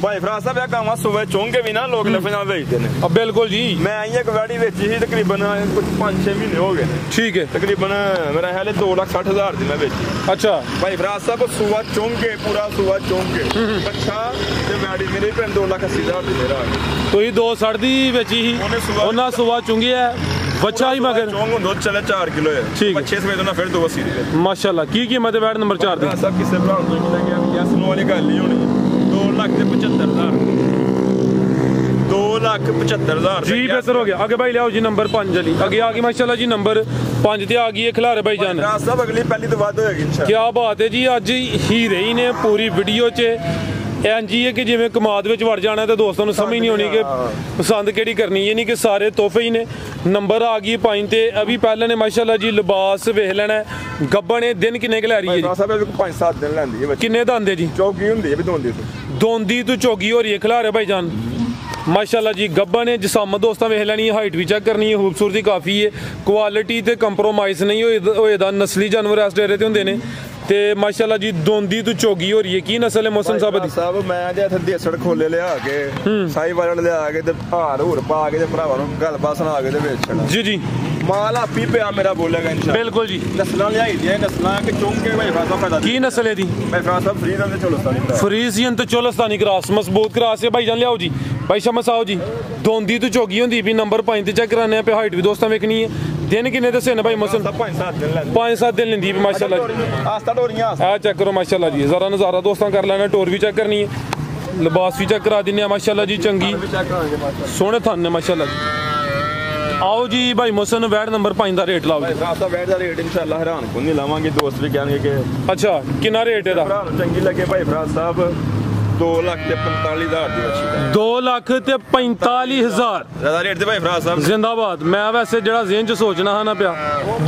Speaker 2: भाई फराज साहब यह काम सुबह चौंके भी ना लोग नफे ना बेचते हैं
Speaker 1: अब बिल्कुल जी
Speaker 2: मैं आई एक गाड़ी बेची थी तकरीबन कुछ 5-6 महीने हो गए
Speaker 1: ठीक है
Speaker 2: तकरीबन मेरा ख्याल है 2,60,000 दी मैं बेची
Speaker 1: अच्छा भाई
Speaker 2: फराज साहब सुबह चौंके पूरा सुबह चौंके अच्छा ते गाड़ी मेरी भैन 2,80,000 दी मेरा
Speaker 1: तो ये 2,60 दी बेची ही उन्हें सुबह चुंगी है बच्चा ही मगर
Speaker 2: चौंग दूध चले 4 किलो है ठीक 6 सवेरे ना फिर 280 दी माशाल्लाह
Speaker 1: की कीमत है बैट नंबर 4 दी
Speaker 2: सब किसे भरा तो लगे क्या सुनो वाली गल नहीं होनी 2,75,000 2,75,000
Speaker 1: जी बेहतर हो गया आगे भाई लियाओ जी नंबर 5 अली आगे आ गई माशाल्लाह जी नंबर 5 ते आ गई है खिलारे भाई जान
Speaker 2: सब अगली पहली तो बात होएगी इंशाल्लाह
Speaker 1: क्या बात है जी अज हीरे ही ने पूरी वीडियो च इंजी है कि जिवें कमाद विच वड़ जाना तो दोस्तों समझ नहीं होनी कि पसंद केड़ी करनी है नहीं कि सारे तोहफे ही ने नंबर आ गई 5 ते अभी पहले ने माशाल्लाह जी लिबास वेख लेना गब्बा ने दिन किन्ने क लै रही है
Speaker 2: 5-7 दिन लैंदी है
Speaker 1: किन्ने दांदे जी
Speaker 2: चौकी हुंदी है भी
Speaker 1: दोंदी तो चौकी हो रही है खिलारे भाई जान माशाल्लाह जी गब्बा ने जिसामत दोस्तों वेख लैनी हाइट भी चेक करनी है खूबसूरती काफ़ी है क्वालिटी ते कंप्रोमाइज़ नहीं होएदा नस्ली जानवर इस डेरे ते हुंदे ने ते माशाल्लाह जी दोंदी तो चौगी हो रही है की नस्ल है मोहसिन साहब दी
Speaker 2: साहब मैं ते इथे देसड़ खोले लिया के साहिवाल लिया के ते हार हूर पा के ते भरावां नु गलबात सुना के ते बेचना
Speaker 1: जी जी
Speaker 2: माल आपी पे मेरा बोलेगा इंशाल्लाह
Speaker 1: बिल्कुल जी
Speaker 2: नस्लां लियाई दी नस्लां के चौंके भाई फासा फायदा
Speaker 1: की नस्ल है दी
Speaker 2: भाई फासा फ्रीजियन ते चोलस्तानी
Speaker 1: फ्रीजियन ते चोलस्तानी क्रॉस मजबूत क्रॉस है भाई जान लियाओ जी भाई शमस आओ जी दोंदी तो चौगी होंदी भी नंबर 5 ते चेक कराने पे हाइट भी दोस्तों वेखनी है दिन किन्ने दसे ने भाई मोहसिन 5-7 दिन लेंदी माशाल्लाह जी
Speaker 2: आस्ता डोरियां
Speaker 1: आ चेक करो माशाल्लाह जी जरा नज़ारा दोस्तों कर लेना टोर भी चेक करनी है लिबास भी चेक करा दिन्ने माशाल्लाह जी चंगी सोहने थन ने माशाल्लाह जी आओ जी भाई मोहसिन वैट नंबर 5 दा रेट लाओ
Speaker 2: भाई साहब वैट दा रेट इंशाल्लाह हैरान को नहीं लावांगे दोस्त भी कहेंगे कि
Speaker 1: अच्छा कितना रेट है दा
Speaker 2: चंगी लगे भाई फराज साहब 2,45,000 दी बच्ची
Speaker 1: 2,45,000
Speaker 2: ज्यादा रेट दे भाई फराज साहब
Speaker 1: जिंदाबाद मैं वैसे जेड़ा ज़हन च सोचना हा ना पिया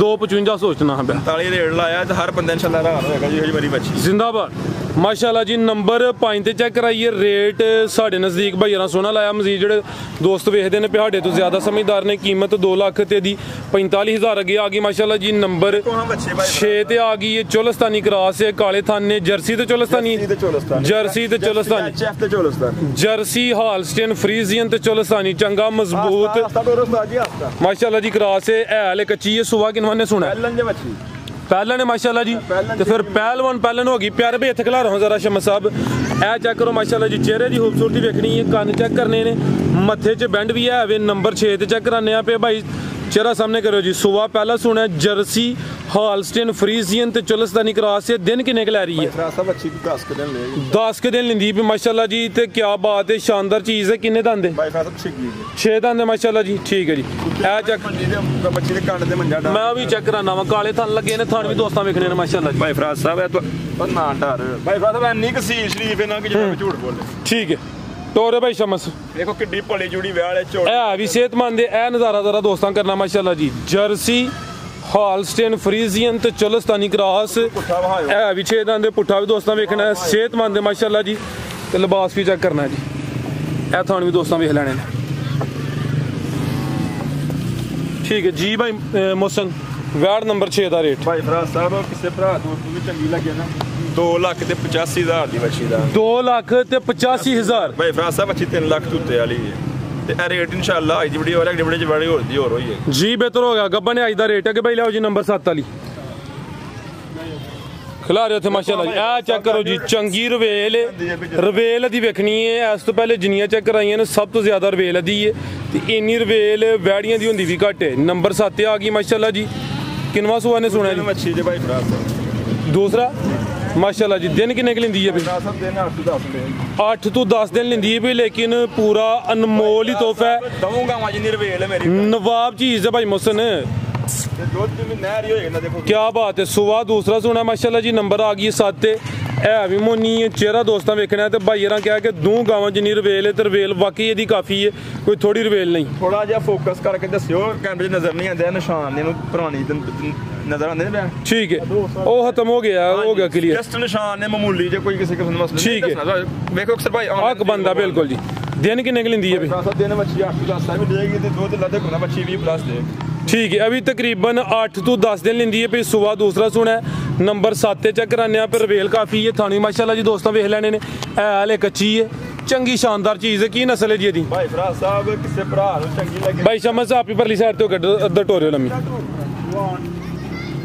Speaker 1: 2,55 सोचना हा पिया
Speaker 2: 45 रेट लाया ते हर बंदे इंशाल्लाह हैरान होएगा जी मेरी बच्ची
Speaker 1: जिंदाबाद माशाल्लाह जी नंबर 5 ते चेक कराइए रेट साढ़े नज़दीक भाई यार सोना लाया मजीद जेडे दोस्त वेखदे ने पिहाड़े तो ज्यादा समझदार ने कीमत 2 लाख ते दी 45,000 अगे आ गई माशाल्लाह जी नंबर 6 ते आ गई है चोलस्तानी क्रॉस है काले थान ने जर्सी ते चोलस्तानी जर्सी ते चोलस्तानी जर्सी हालस्टेन फ्रीजियन ते चोलस्तानी चंगा मजबूत माशाल्लाह जी क्रॉस है ले कच्ची है सुबह किन्होंने सुना पहले ने माशाल्लाह जी तो फिर पहलवान पहले हो गई प्यारे भाई इत्थे खिला रहा जरा शमस साहब ए चेक करो माशाल्लाह जी चेहरे की खूबसूरती देखनी है कान चेक करने ने मत्थे च बैंड भी है वे नंबर 6 ते चेक कराने पे भाई चेहरा सामने करो जी सुबह पहला सुना जर्सी हालस्टेन फ्रीजियन ते चोलस्तानी क्रॉस है दिन किन्ने क लै रही है 10 के दिन लेंदी भी माशाल्लाह जी ते क्या बात है शानदार चीज है किन्ने दांदे 6 दांदे माशाल्लाह जी ठीक है जी ए चेक
Speaker 2: बच्ची दे कांड ते मंजा
Speaker 1: मैं भी चेक कराना वा काले थन लगे ने थान भी दोस्तां वेखने ने माशाल्लाह जी
Speaker 2: भाई फराज साहब है तो ना डर भाई फराज साहब इन्नी कसीर शरीफ है ना कि जिन्ना झूठ बोले ठीक है
Speaker 1: टोरे भाई शमस
Speaker 2: देखो किड्डी भली जुड़ी व्याह वाले झोड़
Speaker 1: ए भी सेहतमंद है ए नजारा जरा दोस्तां करना माशाल्लाह जी जर्सी हालस्टेन फ्रीजियन ते चोलस्तानी क्रॉस ए भी 6 दांदे पुट्ठा भी दोस्तां वेखना है सेहतमंद है माशाल्लाह जी ते लिबास भी चेक करना है जी ए थान भी दोस्तां वेख लेने ठीक है जी भाई मोहसिन वैट नंबर 6 दा रेट
Speaker 2: भाई फराज साहब किसे भरा दोस्त भी चंगी लगे ना 2,85,000 दी बच्ची दा
Speaker 1: 2,85,000
Speaker 2: भाई फराज साहब अच्छी 3 लाख तुते वाली है ते रेट इंशाल्लाह आज वीडियो वाला वीडियो च बड़ी और होई है
Speaker 1: जी बेहतर हो गया गब्बा ने आज दा रेट है कि भाई लाओ जी नंबर 7 वाली खिला रहे थे माशाल्लाह जी। आ चेक करो जी, चंगी रवेल रवेल दी वेखनी है। इस तो पहले जिन्नियां चेक कराइयां ने सब तो ज्यादा रवेल दी है ते इन्नी रवेल वैड़ियां दी होंदी भी घट है। नंबर 7 आ गई माशाल्लाह जी। किनवा सुआ ने सुना जी?
Speaker 2: मच्छी जे भाई फराज
Speaker 1: दूसरा माशाल्लाह जी। दिन किन्ने की लेंदी है भाई? 8 तो 10 दिन लेंदी है भाई, लेकिन पूरा अनमोल ही तोहफा है।
Speaker 2: दऊंगा जिन्नी रवेल है मेरी
Speaker 1: नवाब चीज है भाई मोहसन, क्या बात है। सुबह दूसरा सुना माशाल्लाह जी। नंबर आ गई 7 है भी मोनी है। चेहरा दोस्तां वेखना है तो भाई यार क्या कि 2 गावां जिन्नी रवेल है तो रवेल वाकई यदी काफ़ी है, कोई थोड़ी रवेल नहीं।
Speaker 2: थोड़ा जिहा फोकस करके दस्सियो, कैमरे च नजर नहीं आंदे निशान ने पुरानी नजर आंदे ने। ठीक
Speaker 1: है, वो खत्म हो गया क्लियर।
Speaker 2: जस्ट निशान ने मामूली जे कोई किसी किस्म दा मसला
Speaker 1: ठीक है।
Speaker 2: वेखो अक्सर भाई
Speaker 1: हक बंदा बिल्कुल जी। दिन किन्ने की लेंदी है भाई?
Speaker 2: दिन मच्छी 8 to 10 भी देगी ते 2 दिन लदे कोना मच्छी 20 प्लस दे।
Speaker 1: ठीक है, अभी तकरीबन 8 तो 10 दिन लेंदी है भाई। सुबह दूसरा सुना है। नंबर 7 चेक कराने पर रवेल काफ़ी है। थानी माशाल्लाह जी दोस्तों वेख लैने ने। हाले कच्ची है, चंगी शानदार चीज़ है। की नस्ल है जी एदी?
Speaker 2: भाई फराज साहब किसे भरा नु चंगी लगे
Speaker 1: भाई शमस आप ही परली साइड तो कट अद्धा टोरियो लम्मी।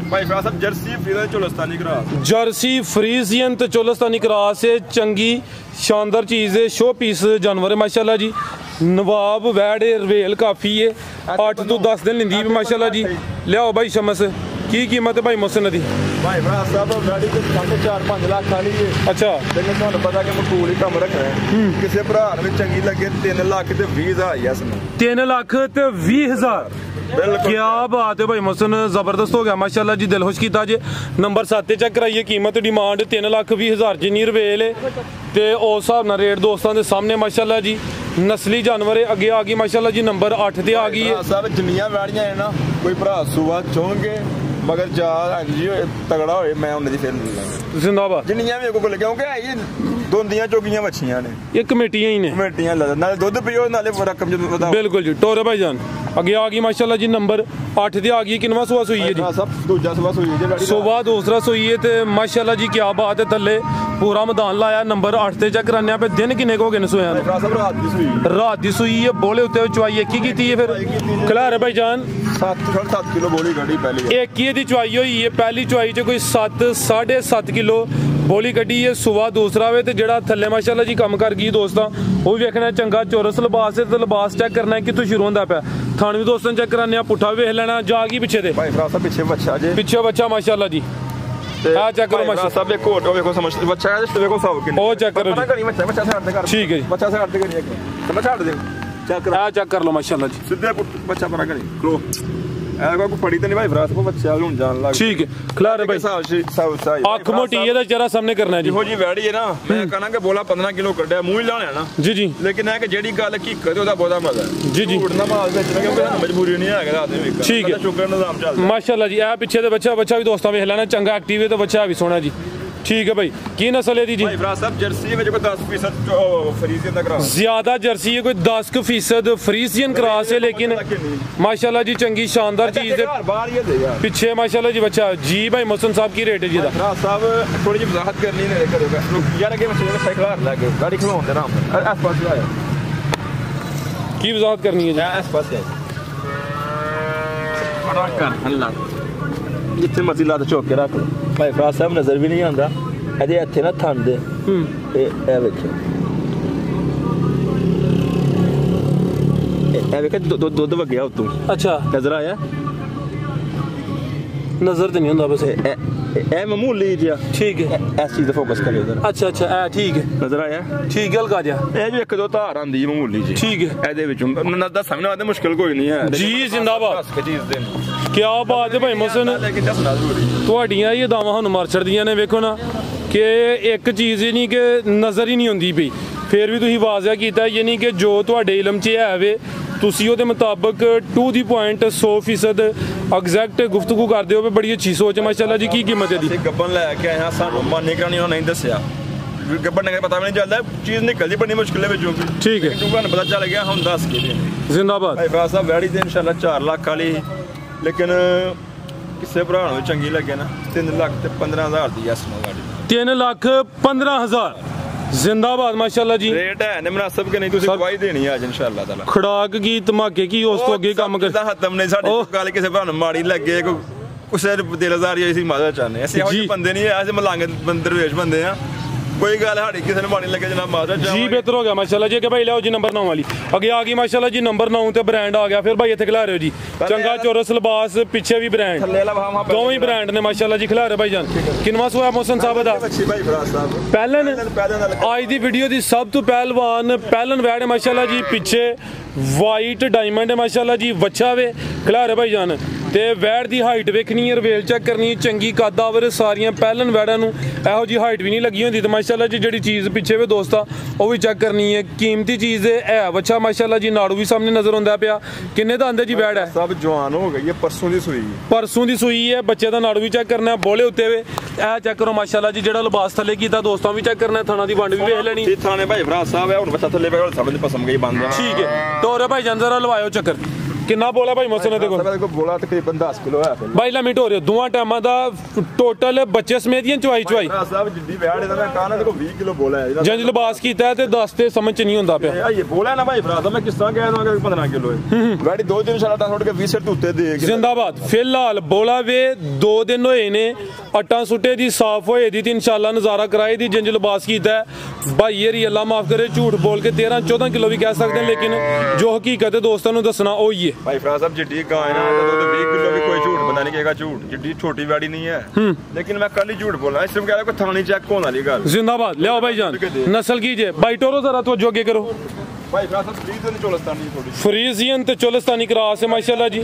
Speaker 2: भाई फराज साहब Jersey Friesian Cholistani cross,
Speaker 1: Jersey Friesian तो चोलस्तानी क्रॉस है। चंगी शानदार चीज़ है, शो पीस जानवर है माशाल्लाह जी। नवाब वैड़ रवेल काफ़ी है। 8 तो 10 दिन लेंदी है माशाल्लाह जी। लियाओ भाई शमस, की कीमत है भाई मोहसन दी?
Speaker 2: भाई फराज साहब वैड़ी ते 4.5 लाख खाली है।
Speaker 1: अच्छा,
Speaker 2: लेकिन तुहानू पता कि मकबूल ही काम रखना है। किसी भरा नु चंगी लगे 3 लाख ते 20 हज़ार ही इसमें।
Speaker 1: 3 लाख ते 20 हज़ार। क्या बात है भाई मोहसन, जबरदस्त हो गया माशाल्लाह जी। दिल खुश किया जे। नंबर 7 चेक कराइए। कीमत डिमांड 3 लाख 20 हज़ार जिन्नी रवेल है ते उस हिसाब नाल रेट दोस्तों के सामने माशाल्लाह जी। नस्ली जानवर है। अगे आ गई माशाल्लाह जी। नंबर 8 ते आ गई है।
Speaker 2: सर जिन्नियां वैड़ियां है ना, कोई भरा सुबह चोंगे मगर जा जी तगड़ा होए मैं उन्हें दी फिर मिलांगा
Speaker 1: जिंदाबाद।
Speaker 2: जिन्नियां मेरे को क्योंकि है ये दोंदियां चोगियां मच्छियां ने, ये
Speaker 1: कमेटियां ही ने।
Speaker 2: कमेटियां नाले दुध पियो नाले रकम जो बताओ।
Speaker 1: बिल्कुल जी। टोरे भाईजान अगे आ गई माशाल्लाह जी। नंबर 8 ते आ गई। किनवा सुबह सुई है जी?
Speaker 2: सब दूजा सुबह सुई है जी।
Speaker 1: सुबह दूसरा सुई है ते माशाल्लाह जी क्या बात है। थल्ले पूरा मैदान लाया। नंबर 8 ते चेक कराने पे दिन किन्ने को गए सोया? रात दी सुई है। बोले उत्ते चुवाई एक ही कीती है फिर खिलारे भाईजान
Speaker 2: 7 किलो बोली गड़ी पहली
Speaker 1: एक ही दी चुवाई हुई है। पहली चुवाई च कोई 7.5 किलो बोली कड्डी है। सुबह दूसरा वे ते जेड़ा थल्ले माशाल्लाह जी कम कर गई दोस्तां वो भी वेखना चंगा चौरस लिबास है। लिबास चेक करना है कितों शुरू होंदा पे। थान भी दोस्तों चेक कराने पुट्ठा वेख लेना। जागी पिछे ते
Speaker 2: पिछे बच्चा जे
Speaker 1: पिछे बच्चा माशाल्लाह जी। आ चेक करो माशाल्लाह
Speaker 2: सब एक कोट देखो समझ बच्चा है तो देखो सब
Speaker 1: ओ चेक करो
Speaker 2: बच्चा साइड पे कर।
Speaker 1: ठीक है जी।
Speaker 2: बच्चा साइड पे करिए तो छाड़ दे चेक कर।
Speaker 1: आ चेक कर लो माशाल्लाह जी।
Speaker 2: सीधे बच्चा परा करी क्लो ऐ को पड़ी तो नहीं भाई फरास को बच्चा हुन जान लग।
Speaker 1: ठीक है खिला रे भाई
Speaker 2: सब
Speaker 1: आंख मोटी है दा चेहरा सामने करना है जी।
Speaker 2: हो जी वैड़ी है ना मैं कहना कि बोला 15 किलो कड्डा मुंह ही लाना ना
Speaker 1: जी जी।
Speaker 2: लेकिन है कि जेडी गल हकीकत ओदा बहुत मजा है
Speaker 1: जी जी।
Speaker 2: उड़ना माल बेचना क्योंकि मजबूरी नहीं है रात में।
Speaker 1: ठीक है
Speaker 2: शुगर निजाम चलदा
Speaker 1: माशाल्लाह जी। आ पीछे ते बच्चा भी दोस्तां वेख लेना चंगा एक्टिव है तो बच्चा भी सोना जी। ठीक है भाई। की नस्ल है दी जी?
Speaker 2: भाई फरास साहब जर्सी में जो 10% फ्रीजियन दा क्रॉस
Speaker 1: ज्यादा जर्सी है कोई 10% फ्रीजियन क्रॉस है। लेकिन माशाल्लाह जी चंगी शानदार चीज है। पीछे माशाल्लाह जी बच्चा जी। भाई मोहसन साहब की रेट है जी?
Speaker 2: फरास साहब थोड़ी जी वजाहत करनी है करोगा यार आगे मछली साइकिल लगे गाड़ी खलोन दे नाम आस-पास आया
Speaker 1: की वजाहत करनी है जी?
Speaker 2: आस-पास है बड़ा कर अल्लाह जिथे मर्जी ला तो चौक के रख लो। भाई फरास साहब नजर भी नहीं आंदा ਇਹਦੇ ਇੱਥੇ ਨਾ ਥਣ ਦੇ ਇਹ ਵੇਖੋ ਇਹ ਵੇਖ ਦੁੱਧ ਵਗਿਆ ਉਤੋਂ।
Speaker 1: ਅੱਛਾ
Speaker 2: ਨਜ਼ਰ ਆਇਆ?
Speaker 1: नजर तो नहीं होता बस
Speaker 2: ए मामूली जिहा।
Speaker 1: ठीक है
Speaker 2: इस चीज पे फोकस करियो जरा।
Speaker 1: अच्छा ए ठीक है
Speaker 2: नजर आया?
Speaker 1: ठीक है हल्का जा
Speaker 2: ए जो एक दो धार आंदी है मामूली जी।
Speaker 1: ठीक है
Speaker 2: ਇਹਦੇ ਵਿੱਚੋਂ ਨਾ ਦੱਸਾਂ ਨਾ ਤੇ ਮੁਸ਼ਕਿਲ ਕੋਈ ਨਹੀਂ ਹੈ
Speaker 1: जी। जिंदाबाद
Speaker 2: ਚੀਜ਼ ਦੇ
Speaker 1: क्या बात है भाई मोहसन
Speaker 2: ਲੇਕਿਨ ਦੱਸਣਾ ਜ਼ਰੂਰੀ
Speaker 1: ਤੁਹਾਡੀਆਂ ਇਹ ਦਾਵਾਂ ਸਾਨੂੰ ਮਾਰ ਛੱਡਦੀਆਂ ਨੇ। ਵੇਖੋ ਨਾ ਕਿ ਇੱਕ ਚੀਜ਼ ਹੀ ਨਹੀਂ ਕਿ ਨਜ਼ਰ ਹੀ ਨਹੀਂ ਹੁੰਦੀ ਪਈ ਫਿਰ ਵੀ ਤੁਸੀਂ ਵਾਜ਼ਿਆ ਕੀਤਾ ਯਾਨੀ ਕਿ ਜੋ ਤੁਹਾਡੇ ਇਲਮ 'ਚ ਹੈ ਵੇ ਤੁਸੀਂ ਉਹਦੇ ਮੁਤਾਬਕ ਟੂ ਦੀ ਪੁਆਇੰਟ 100% ਐਗਜ਼ੈਕਟ ਗੁਫ਼ਤਗੂ ਕਰਦੇ ਹੋ। ਬੜੀ ਅੱਛੀ ਸੋਚ ਹੈ ਮਾਸ਼ਾਅੱਲਾ ਜੀ। ਕੀ ਕੀਮਤ ਹੈ ਦੀ?
Speaker 2: ਗੱਬਨ ਲੈ ਕੇ ਆਇਆ ਸਾਨੂੰ ਮਾਨੇ ਕਰਾਣੀ ਉਹਨਾਂ ਨਹੀਂ ਦੱਸਿਆ ਗੱਬਨ ਨੇ ਪਤਾ ਵੀ ਨਹੀਂ ਚੱਲਦਾ ਚੀਜ਼ ਨਿਕਲਦੀ ਬੜੀ ਮੁਸ਼ਕਿਲ ਵਿੱਚੋਂ ਵੀ।
Speaker 1: ਠੀਕ ਹੈ
Speaker 2: ਤੁਹਾਨੂੰ ਪਤਾ ਚੱਲ ਗਿਆ ਹੁਣ ਦੱਸ ਕੇ
Speaker 1: ਜ਼ਿੰਦਾਬਾਦ।
Speaker 2: ਭਾਈ ਫਰਾਸ ਸਾਹਿਬ ਵੈੜੀ ਤੇ ਇਨਸ਼ਾਅੱਲਾ 4 ਲੱਖ ਵਾਲੀ ਲੇਕਿਨ ਕਿਸੇ ਭਰਾ ਨੂੰ ਚੰਗੀ ਲੱਗੇ ਨਾ 3 ਲੱਖ ਤੇ 15,000 ਦੀ ਐਸ ਨਾਲ ਗਾੜੀ
Speaker 1: 3 ਲੱਖ 15,000 जिंदाबाद माशाल्लाह जी।
Speaker 2: रेट है ने मुनासिब के नहीं तुसी दवाई देनी है आज इंशाअल्लाह ताला।
Speaker 1: खड़ाक की धमाके की उस तो अगे काम कर
Speaker 2: खत्म नहीं साडी गल किसे भरा माड़ी लगे कुछ दिलदार जी माता चाहते हैं, ऐसे बंदे नहीं है, ऐसे मलंग दरवेश बंदे हैं, कोई गल साड़ी किसी ने माड़ी लगे जनाब माता
Speaker 1: जी। बेहतर हो गया माशाल्लाह जी। भाई लियाओ जी नंबर 9 वाली अगे आ गई माशाल्लाह जी। नंबर 9 ते ब्रांड आ गया। फिर भाई इत्थे खिला रहे हो जी चंगा चौरस लिबास, पीछे भी ब्रांड, दोवें ही ब्रांड ने माशाल्लाह जी। खिला रहे भाई जान किनवा सोया मोहसन साहब दा पहलन आज दी वीडियो दी सब तो पहलवान पहलन वैड है माशाल्लाह जी। पीछे वाइट डायमंड है माशाल्लाह जी। वच्छा वे खिला रहे भाई जान ते वैड दी हाइट वेखनी है, रवेल चेक करनी है, चंगी कदावर सारियां पहलन वैडां नूं इहो जी हाइट भी नहीं लगी होंदी। तो माशाल्लाह जी जेड़ी चीज़ पिछे वे दोस्ता वो भी चेक करनी है, कीमती चीज़ है। वच्छा माशाल्लाह जी नाड़ू भी सामने नजर आंदा पिया। किन्ने दा आंदे जी वैड है?
Speaker 2: सब जवान हो गई है, परसों दी सूई है,
Speaker 1: परसों दी सूई है। बच्चे दा नाड़ू भी चेक करना है, बोले उत्ते वे ए चेक करो माशाल्लाह जी। जेड़ा लिबास थले कीता दोस्तां भी चेक करना है, थाना दी वंड भी वेख लेनी।
Speaker 2: थाने भाई भरा साहब है, हुण बच्चा थले पे समझ पसंद गई बंद।
Speaker 1: ठीक है तो रे भाई जान जरा लवायो चक्कर किन्ना बोला भाई मोहसन देखो
Speaker 2: बोला तकरीबन 10 किलो है
Speaker 1: भाई लिमिट हो रही है दोवां टाइमां दा टोटल बच्चे समेत ही चवाई
Speaker 2: साहब जिद्दी वैड है मैं कहना देखो 20 किलो बोला है
Speaker 1: जंज लिबास कीता है ते 10 ते समझ च नहीं हुंदा पिया
Speaker 2: ये बोला ना भाई भरा मैं किस तरह कह दूंगा 15 किलो है वैड 2 दिन शाला छोड़ के 20 से उत्ते दे
Speaker 1: जिंदाबाद। फिलहाल बोला वे 2 दिन होए ने अट्टा सुटे दी साफ होए दी ते इंशाल्लाह नजारा कराई दी जंज लिबास कीता है भाई ये अल्लाह माफ करे झूठ बोल के 13-14 किलो भी कह सकते हैं लेकिन जो हकीकत है दोस्तों नु दसना ओ ही है
Speaker 2: भाई भरा साहब जिड्डी गाय ना तो 20 किलो भी कोई झूठ बंदा नहीं कहेगा झूठ जिड्डी छोटी वैडी नहीं है लेकिन मैं कल ही झूठ बोला इस सिर्फ कह रहा कोई थानी चेक होने वाली गल।
Speaker 1: जिंदाबाद ले आओ भाई जान नस्ल कीजिए भाई टोरो जरा तो जोगे करो
Speaker 2: भाई भरा साहब फ्रीजियन चोलस्तानी थोड़ी
Speaker 1: फ्रीजियन ते चोलस्तानी क्रॉस है माशाल्लाह जी।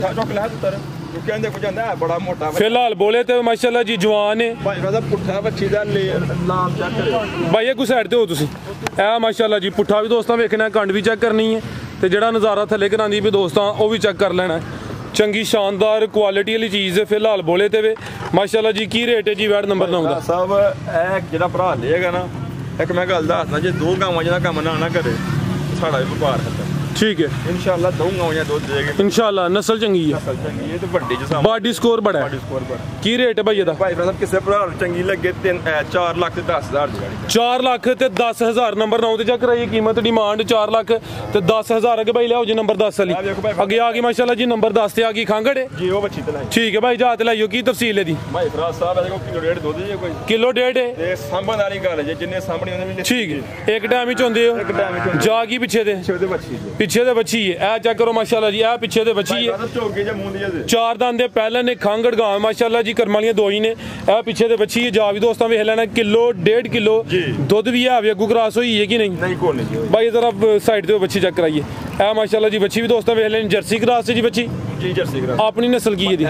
Speaker 2: कहंदे कुछ आंदा है बड़ा मोटा
Speaker 1: फिलहाल बोले तो माशाल्लाह जी जवान है
Speaker 2: भाई भरा साहब पुट्ठा बच्ची दा नाम चेक करे भाई
Speaker 1: ये कुछ साइड ते हो तुसी ए माशाल्लाह जी पुट्ठा भी दोस्तां वेखना कंड भी चेक करनी है ते जेड़ा नज़ारा थले करांदी भी दोस्तां वो भी चेक कर लेना है। चंगी शानदार क्वालिटी वाली चीज़ है। फिलहाल बोले ते वे माशाल्लाह जी की रेट है जी वैड नंबर 9 दा
Speaker 2: साहब ए जेड़ा भरा लेगा ना एक मैं गल दसना जे 2 गावां दा काम ना करे साड़ा व्यापार खत्म। ठीक है इंशाल्लाह 2 गावां दूध देगी इंशाल्लाह।
Speaker 1: नस्ल चंगी है,
Speaker 2: नस्ल चंगी है तो बड़ी जिसम
Speaker 1: बॉडी स्कोर बड़ा है। की रेट है भाई ਇਹਦਾ
Speaker 2: भाई साहब किसे भरा चंगी लगे 4 लाख ते 10,000 दी
Speaker 1: 4 लाख ते 10,000 नंबर 9 ते चेक कराइए कीमत डिमांड 4 लाख ते 10,000 अगे भाई ले आओ जी नंबर 10 वाली अगे आ गई माशाल्लाह जी नंबर 10 ते आ गई खांगड़ है
Speaker 2: जी वो बच्ची तलाई। ठीक
Speaker 1: है भाई जा ते लाइयो की तफसील है दी
Speaker 2: भाई भरा साहब देखो किलो डेढ़ दूध है कोई
Speaker 1: किलो डेढ़ है
Speaker 2: ते सांभन वाली गल है जिन्ने सामने उन्हें
Speaker 1: ठीक है एक टाइम ही होंदे हो जा की पीछे दे पीछे दे बच्ची है ए चेक करो माशाल्लाह जी ए पीछे दे बच्ची है 4 दांदे पहले ने खांगड़ गांव माशाल्लाह जी करम वालियां 2 ही ने ए पीछे दे बच्ची है जा भी दोस्तों वेख लेना किलो 1.5 किलो दूध भी है अगू क्रॉस हुई है कि नहीं भाई जरा साइड ते बच्ची चेक कराइए ए माशाल्लाह जी बच्ची भी दोस्तों वेख लेनी जर्सी क्रॉस है जी बच्ची जी जर्सी क्रॉस अपनी नस्ल की है जी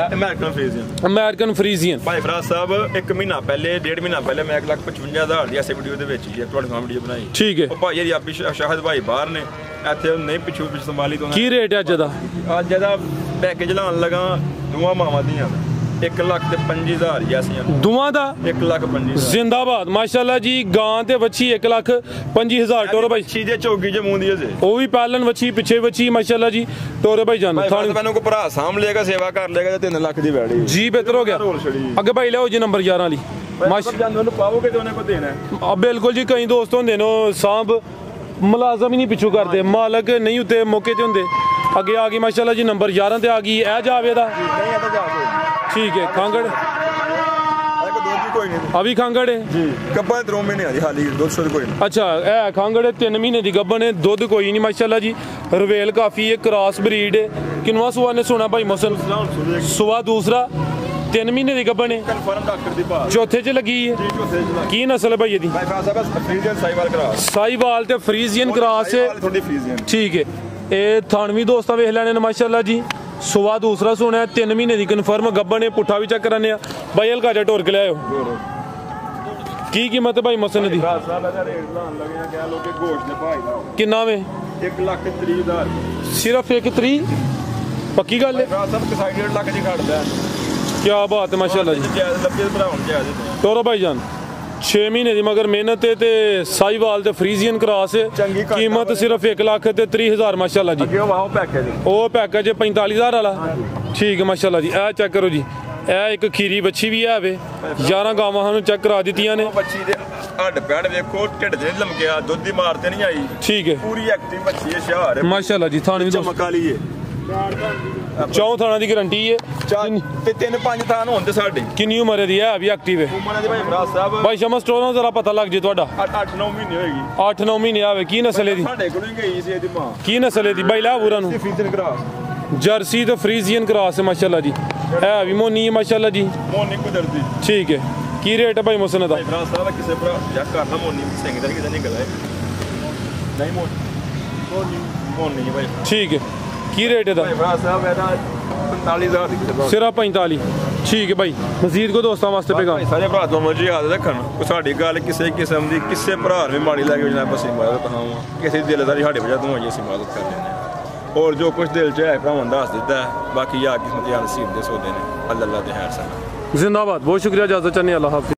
Speaker 1: अमेरिकन फ्रीजियन भाई भरा साहब 1 महीना पहले 1.5 महीना पहले मैं 1,55,000 दी ऐसे वीडियो दे विच ही ਤੁਹਾਡੇ ਸਾਹਮਣੇ ਵੀਡੀਓ ਬਣਾਈ। ਠੀਕ ਹੈ ਭਾਈ ਜੀ ਆਪੀ ਸ਼ਾਹਦ ਭਾਈ ਬਾਹਰ ਨੇ ਇੱਥੇ ਨਹੀਂ ਪਿੱਛੋਂ ਸੰਭਾਲੀ ਤੋਂ ਕੀ ਰੇਟ ਹੈ ਅੱਜ ਦਾ ਪੈਕੇਜ ਲਾਉਣ ਲਗਾ ਦੋਵਾਂ ਮਾਵਾਂ ਦੀਆਂ 1,25,000 ਜੈਸੀਆਂ ਦੋਵਾਂ ਦਾ 1,25,000 जिंदाबाद माशाल्लाह जी गां ते वच्छी 1,25,000 टोरे भाई चीजे चौकी जे मुंदी जे ओ भी पालन वच्छी पीछे वच्छी माशाल्लाह जी टोरे भाई जान थाने मैंने को भरा साम लेगा सेवा कर लेगा 3 लाख दी वैडी जी बेहतर हो गया अगे भाई ले जी नंबर 11 वाली माशाल्लाह पाओगे तो उन्हें को देना है अब बिल्कुल जी कई दोस्त होंदे नो सांभ मुलाजम ही नहीं पिछू करते मालक नहीं होते मौके ते होंदे अगे आ गई माशाल्लाह जी नंबर 11 ते आ गई ए जावे दा ठीक है खांगड़ अभी खांगड़ है जी गब्बन 3 महीने आ हाली दूध कोई नहीं। अच्छा ए खांगड़ 3 महीने दी गब्बन है दूध कोई नहीं माशाल्लाह जी रवेल काफी है क्रॉस ब्रीड है किनवा सुआ ने सुना भाई मोहसन सुआ दूसरा 3 महीने दी गब्बन है कंफर्म डॉक्टर दी बात चौथे च लगी है की नस्ल है भाई दी फ्रीजियन साहिवाल ते फ्रीजियन क्रॉस है ठीक है ए थानवी दोस्तां वेख लैने माशाल्लाह जी सुआ दूसरा सुना 3 महीने की कन्फर्म गब्बन है पुट्ठा भी चेक कराने भाई हल्का जा टोर के लियाओ की कीमत है भाई मसन दी किन्ना वे 1,30,000 सिर्फ 1,30 पक्की गल है क्या बात है माशाल्लाह जी टोरो भाई जान 6 महीने की मगर मेहनत है ते साहिवाल ते फ्रीजियन क्रॉस है कीमत सिर्फ 1,30,000 माशाल्लाह जी वो पैकेज 45,000 वाला ठीक है माशाल्लाह जी ए चेक करो जी ए एक खीरी बच्ची भी है वे 11 गावां सानू चेक करा दित्तियां ने बच्ची दे हड्ड पैड़ देखो ढिड ते लमकिया दुध दी मार ते नहीं आई ठीक है पूरी एक्टिव बच्ची है शहर है माशाल्लाह जी थाने भी चमक वाली है ਚੌਂ ਥਾਣਾ ਦੀ ਗਾਰੰਟੀ ਹੈ
Speaker 2: ਤੇ 3-5 ਥਾਂ ਹੋਣ ਤੇ ਸਾਡੇ
Speaker 1: ਕਿੰਨੀ ਉਮਰ ਦੀ ਹੈ? ਅਭੀ ਐਕਟਿਵ ਹੈ
Speaker 2: ਉਮਰ ਦੇ ਭਾਈ ਭਰਾ ਸਾਹਿਬ
Speaker 1: ਭਾਈ ਸ਼ਮਾ ਸਟੋਰ ਨਾਲ ਜ਼ਰਾ ਪਤਾ ਲੱਗ ਜੇ ਤੁਹਾਡਾ
Speaker 2: 8-9 ਮਹੀਨੇ ਹੋਏਗੀ
Speaker 1: 8-9 ਮਹੀਨੇ ਆਵੇ ਕੀ ਨਸਲ ਹੈ ਦੀ
Speaker 2: ਸਾਡੇ ਕੋਲੋਂ ਹੀ ਗਈ ਸੀ ਇਹਦੀ ਮਾਂ
Speaker 1: ਕੀ ਨਸਲ ਹੈ ਦੀ ਬਾਈ ਲਾ ਪੂਰਾ ਨੂੰ
Speaker 2: ਫੀਜ਼ਨ ਕਰਾ
Speaker 1: ਜਰਸੀ ਤੇ ਫਰੀਜ਼ੀਅਨ ਕ੍ਰਾਸ ਹੈ ਮਾਸ਼ਾਅੱਲਾ ਜੀ ਹੈ ਵੀ ਮੋਨੀ ਹੈ ਮਾਸ਼ਾਅੱਲਾ ਜੀ
Speaker 2: ਮੋਨੀ ਕੁਦਰਤੀ
Speaker 1: ਠੀਕ ਹੈ ਕੀ ਰੇਟ ਹੈ ਭਾਈ ਮੁਸਨ ਦਾ
Speaker 2: ਭਾਈ ਭਰਾ ਸਾਹਿਬ ਕਿਸੇ ਭਰਾ ਜਾ ਕਰਨਾ ਮੋਨੀ ਸਿੰਘ ਦਾ ਕਿਤੇ ਨਹੀਂ ਗਲਾ ਨਹੀਂ ਮੋਨੀ ਭਾਈ
Speaker 1: ਠੀਕ ਹੈ ਕੀ ਰੇਟ ਇਹਦਾ
Speaker 2: ਭਾਈ ਭਰਾ ਸਾਹਿਬ ਇਹਦਾ 45000 ਦੀ ਕਿਸੇ
Speaker 1: ਸਿਰਾ 45 ਠੀਕ ਹੈ ਭਾਈ ਮਜ਼ੀਦ ਕੋ ਦੋਸਤਾਂ ਵਾਸਤੇ ਪੈਗਾ
Speaker 2: ਸਾਰੇ ਭਰਾ ਤੋਂ ਮਰਜੀ ਯਾਦ ਰੱਖਣ ਕੋਈ ਸਾਡੀ ਗੱਲ ਕਿਸੇ ਕਿਸਮ ਦੀ ਕਿਸੇ ਭਰਾ ਨੂੰ ਮਾੜੀ ਲੱਗੇ ਜਨਾਬ ਅਸੀਂ ਮਦਦ ਕਹਾਂਗਾ ਕਿਸੇ ਦਿਲਦਾਰੀ ਸਾਡੇ ਵਜ੍ਹਾ ਤੋਂ ਹੋਈ ਅਸੀਂ ਮਦਦ ਕਰ ਲੈਂਦੇ ਹਾਂ ਔਰ ਜੋ ਕੁਝ ਦਿਲ 'ਚ ਹੈ ਭਰਾਵਾਂ ਦੱਸ ਦਿੱਤਾ ਬਾਕੀ ਯਾਰ ਕਿਸਮਤ ਯਾਰ ਨਸੀਬ ਦੇ ਸੌਦੇ ਨੇ ਅੱਲਾਹ ਤੇ ਹੈਰ ਸਨਾ
Speaker 1: जिंदाबाद बहुत शुक्रिया इजाज़त चाहते अल्लाह हाफ़िज़।